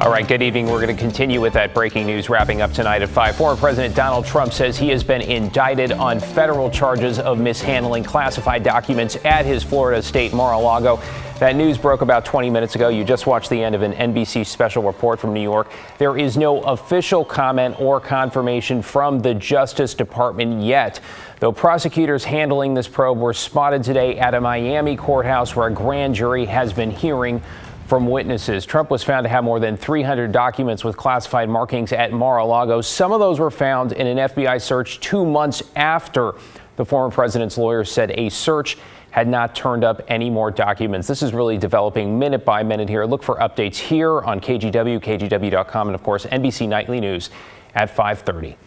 All right, good evening. We're going to continue with that breaking news wrapping up tonight at 5. Former President Donald Trump says he has been indicted on federal charges of mishandling classified documents at his Florida state Mar-a-Lago. That news broke about 20 minutes ago. You just watched the end of an NBC special report from New York. There is no official comment or confirmation from the Justice Department yet, though prosecutors handling this probe were spotted today at a Miami courthouse where a grand jury has been hearing from witnesses. Trump was found to have more than 300 documents with classified markings at Mar-a-Lago. Some of those were found in an FBI search 2 months after the former president's lawyers said a search had not turned up any more documents. This is really developing minute by minute here. Look for updates here on KGW, KGW.com, and of course, NBC Nightly News at 5:30.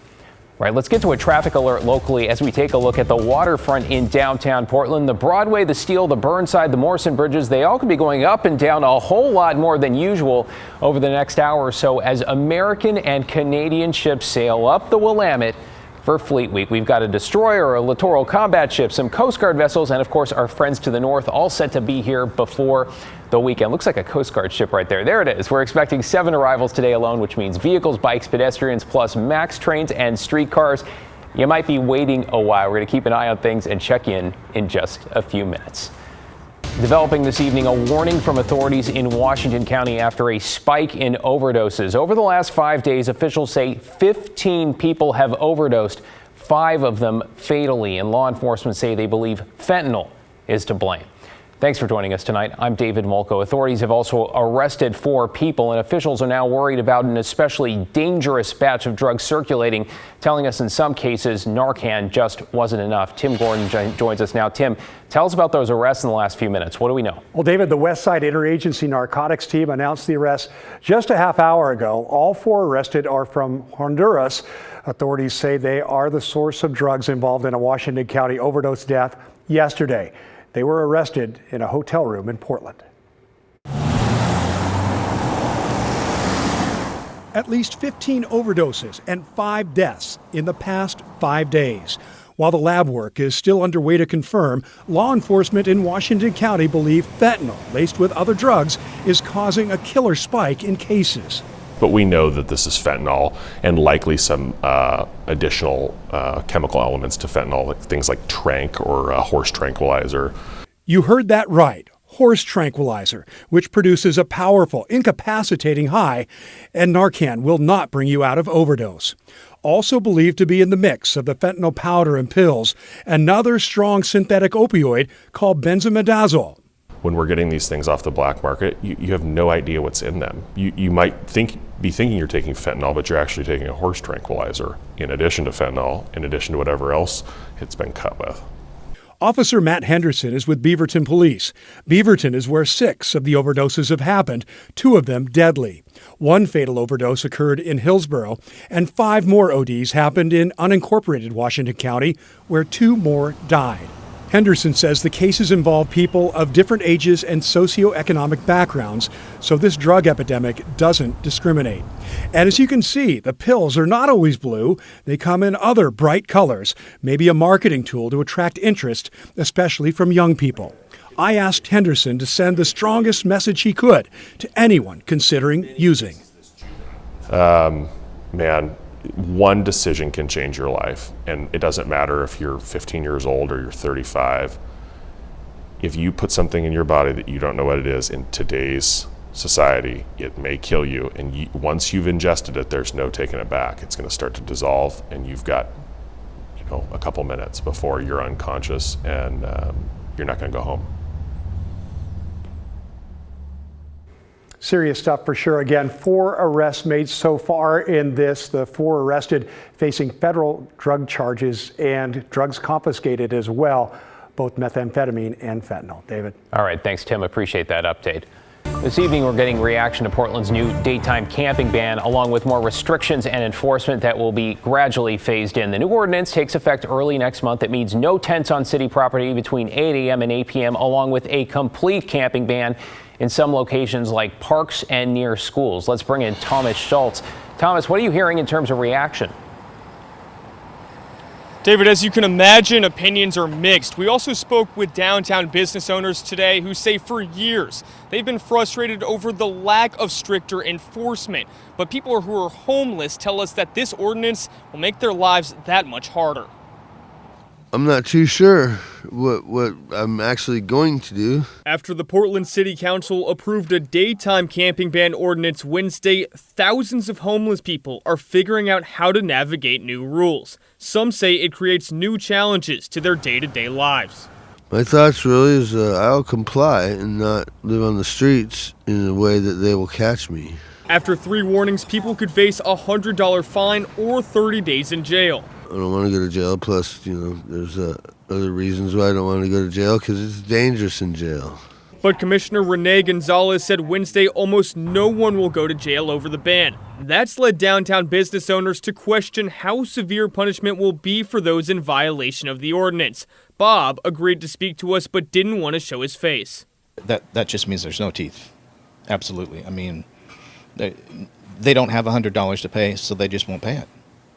Right, let's get to a traffic alert locally as we take a look at the waterfront in downtown Portland. The Broadway, the Steel, the Burnside, the Morrison bridges, they all could be going up and down a whole lot more than usual over the next hour or so as American and Canadian ships sail up the Willamette for Fleet Week. We've got a destroyer, a littoral combat ship, some Coast Guard vessels, and of course our friends to the north all set to be here before the weekend. Looks like a Coast Guard ship right there. There it is. We're expecting 7 arrivals today alone, which means vehicles, bikes, pedestrians, plus MAX trains and streetcars. You might be waiting a while. We're going to keep an eye on things and check in just a few minutes. Developing this evening, a warning from authorities in Washington County after a spike in overdoses. Over the last 5 days, officials say 15 people have overdosed, 5 of them fatally, and law enforcement say they believe fentanyl is to blame. Thanks for joining us tonight. I'm David Molko. Authorities have also arrested 4 people, and officials are now worried about an especially dangerous batch of drugs circulating, telling us in some cases Narcan just wasn't enough. Tim Gordon joins us now. Tim, tell us about those arrests in the last few minutes. What do we know? Well, David, the West Side Interagency Narcotics Team announced the arrest just a half hour ago. All 4 arrested are from Honduras. Authorities say they are the source of drugs involved in a Washington County overdose death yesterday. They were arrested in a hotel room in Portland. At least 15 overdoses and 5 deaths in the past 5 days. While the lab work is still underway to confirm, law enforcement in Washington County believe fentanyl, laced with other drugs, is causing a killer spike in cases. But we know that this is fentanyl and likely some additional chemical elements to fentanyl, like things like tranq or horse tranquilizer. You heard that right, horse tranquilizer, which produces a powerful, incapacitating high, and Narcan will not bring you out of overdose. Also believed to be in the mix of the fentanyl powder and pills, another strong synthetic opioid called benzimidazole. When we're getting these things off the black market, you have no idea what's in them. You might be thinking you're taking fentanyl, but you're actually taking a horse tranquilizer in addition to fentanyl, in addition to whatever else it's been cut with. Officer Matt Henderson is with Beaverton Police. Beaverton is where 6 of the overdoses have happened, 2 of them deadly. 1 fatal overdose occurred in Hillsborough, and 5 more ODs happened in unincorporated Washington County, where 2 more died. Henderson says the cases involve people of different ages and socioeconomic backgrounds, so this drug epidemic doesn't discriminate. And as you can see, the pills are not always blue. They come in other bright colors, maybe a marketing tool to attract interest, especially from young people. I asked Henderson to send the strongest message he could to anyone considering using. One decision can change your life, and it doesn't matter if you're 15 years old or you're 35. If you put something in your body that you don't know what it is in today's society, it may kill you, and once you've ingested it, there's no taking it back. It's going to start to dissolve, and you've got a couple minutes before you're unconscious, and you're not going to go home. Serious stuff for sure. Again, 4 arrests made so far in this. The 4 arrested facing federal drug charges and drugs confiscated as well, both methamphetamine and fentanyl. David. All right. Thanks, Tim. Appreciate that update. This evening, we're getting reaction to Portland's new daytime camping ban, along with more restrictions and enforcement that will be gradually phased in. The new ordinance takes effect early next month. It means no tents on city property between 8 a.m. and 8 p.m., along with a complete camping ban in some locations like parks and near schools. Let's bring in Thomas Schultz. Thomas, what are you hearing in terms of reaction? David, as you can imagine, opinions are mixed. We also spoke with downtown business owners today who say for years they've been frustrated over the lack of stricter enforcement. But people who are homeless tell us that this ordinance will make their lives that much harder. I'm not too sure what I'm actually going to do. After the Portland City Council approved a daytime camping ban ordinance Wednesday, thousands of homeless people are figuring out how to navigate new rules. Some say it creates new challenges to their day-to-day lives. My thoughts really is I'll comply and not live on the streets in a way that they will catch me. After 3 warnings, people could face a $100 fine or 30 days in jail. I don't want to go to jail. Plus, there's other reasons why I don't want to go to jail, because it's dangerous in jail. But Commissioner Renee Gonzalez said Wednesday almost no one will go to jail over the ban. That's led downtown business owners to question how severe punishment will be for those in violation of the ordinance. Bob agreed to speak to us but didn't want to show his face. That just means there's no teeth. Absolutely. I mean, they don't have $100 to pay, so they just won't pay it.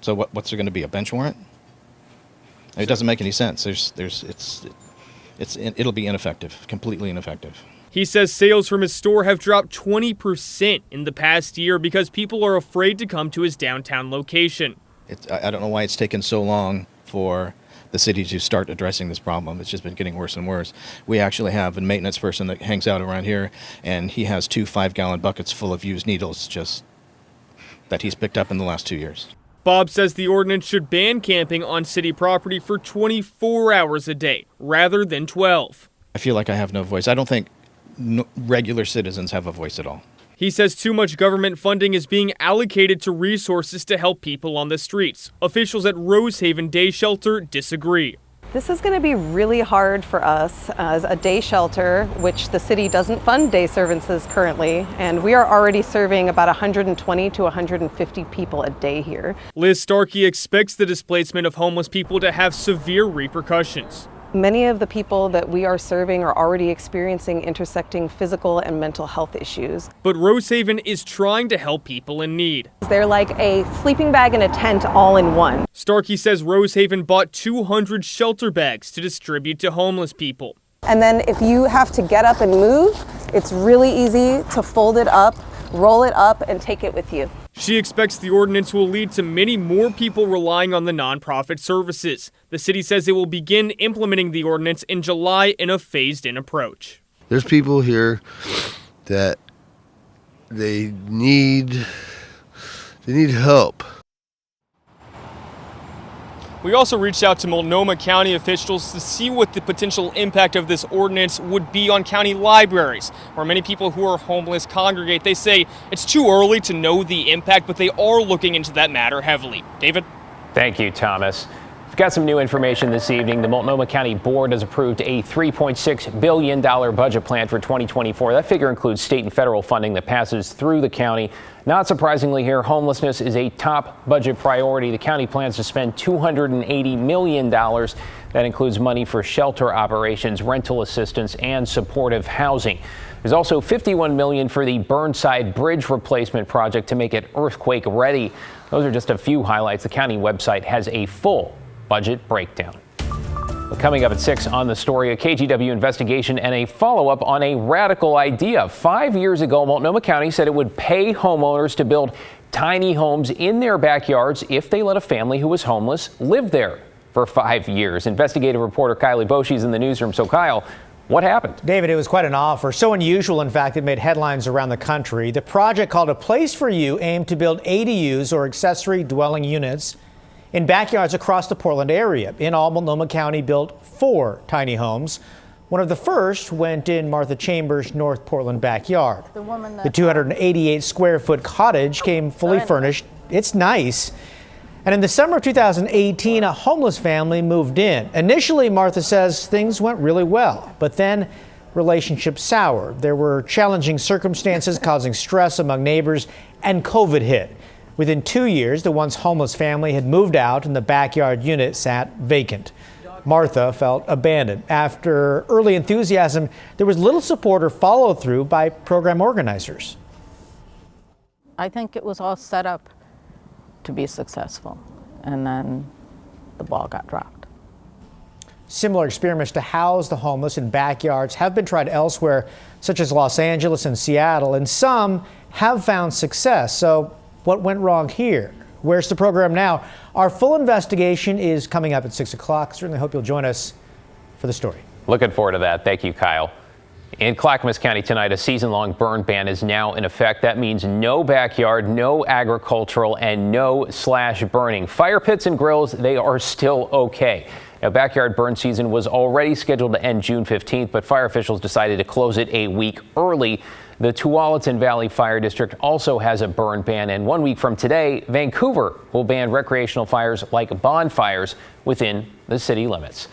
So what's there going to be, a bench warrant? It doesn't make any sense. It'll be ineffective, completely ineffective. He says sales from his store have dropped 20% in the past year because people are afraid to come to his downtown location. I don't know why it's taken so long for the city to start addressing this problem. It's just been getting worse and worse. We actually have a maintenance person that hangs out around here, and he has 2 5-gallon buckets full of used needles just that he's picked up in the last 2 years. Bob says the ordinance should ban camping on city property for 24 hours a day rather than 12. I feel like I have no voice. I don't think regular citizens have a voice at all. He says too much government funding is being allocated to resources to help people on the streets. Officials at Rosehaven Day Shelter disagree. This is going to be really hard for us as a day shelter, which the city doesn't fund day services currently, and we are already serving about 120 to 150 people a day here. Liz Starkey expects the displacement of homeless people to have severe repercussions. Many of the people that we are serving are already experiencing intersecting physical and mental health issues. But Rosehaven is trying to help people in need. They're like a sleeping bag and a tent all in one. Starkey says Rosehaven bought 200 shelter bags to distribute to homeless people. And then if you have to get up and move, it's really easy to fold it up, roll it up, and take it with you. She expects the ordinance will lead to many more people relying on the nonprofit services. The city says it will begin implementing the ordinance in July in a phased-in approach. There's people here that they need help. We also reached out to Multnomah County officials to see what the potential impact of this ordinance would be on county libraries, where many people who are homeless congregate. They say it's too early to know the impact, but they are looking into that matter heavily. David? Thank you, Thomas. We've got some new information this evening. The Multnomah County Board has approved a $3.6 billion budget plan for 2024. That figure includes state and federal funding that passes through the county. Not surprisingly here, homelessness is a top budget priority. The county plans to spend $280 million. That includes money for shelter operations, rental assistance, and supportive housing. There's also $51 million for the Burnside Bridge replacement project to make it earthquake ready. Those are just a few highlights. The county website has a full budget breakdown. Coming up at 6 on The Story, a KGW investigation and a follow-up on a radical idea. 5 years ago, Multnomah County said it would pay homeowners to build tiny homes in their backyards if they let a family who was homeless live there for 5 years. Investigative reporter Kylie Boshi is in the newsroom. So, Kyle, what happened? David, it was quite an offer. So unusual, in fact, it made headlines around the country. The project, called A Place for You, aimed to build ADUs, or accessory dwelling units, in backyards across the Portland area. In all, Multnomah County built 4 tiny homes. One of the first went in Martha Chambers' North Portland backyard. The 288 square foot cottage came fully furnished. It's nice. And in the summer of 2018, a homeless family moved in. Initially, Martha says things went really well, but then relationships soured. There were challenging circumstances causing stress among neighbors, and COVID hit. Within 2 years, the once homeless family had moved out and the backyard unit sat vacant. Martha felt abandoned. After early enthusiasm, there was little support or follow through by program organizers. I think it was all set up to be successful. And then the ball got dropped. Similar experiments to house the homeless in backyards have been tried elsewhere, such as Los Angeles and Seattle, and some have found success. So what went wrong here? Where's the program now? Our full investigation is coming up at 6 o'clock. Certainly hope you'll join us for the story. Looking forward to that. Thank you, Kyle. In Clackamas County tonight, a season-long burn ban is now in effect. That means no backyard, no agricultural, and no slash burning. Fire pits and grills, they are still okay. Now, backyard burn season was already scheduled to end June 15th, but fire officials decided to close it a week early. The Tualatin Valley Fire District also has a burn ban, and 1 week from today, Vancouver will ban recreational fires like bonfires within the city limits.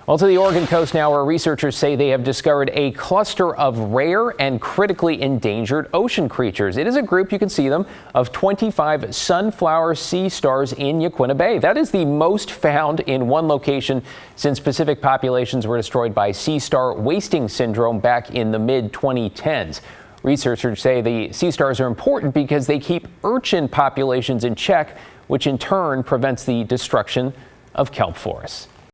Well, to the Oregon coast now, where researchers say they have discovered a cluster of rare and critically endangered ocean creatures. It is a group, you can see them, of 25 sunflower sea stars in Yaquina Bay. That is the most found in one location since Pacific populations were destroyed by sea star wasting syndrome back in the mid-2010s. Researchers say the sea stars are important because they keep urchin populations in check, which in turn prevents the destruction of kelp forests.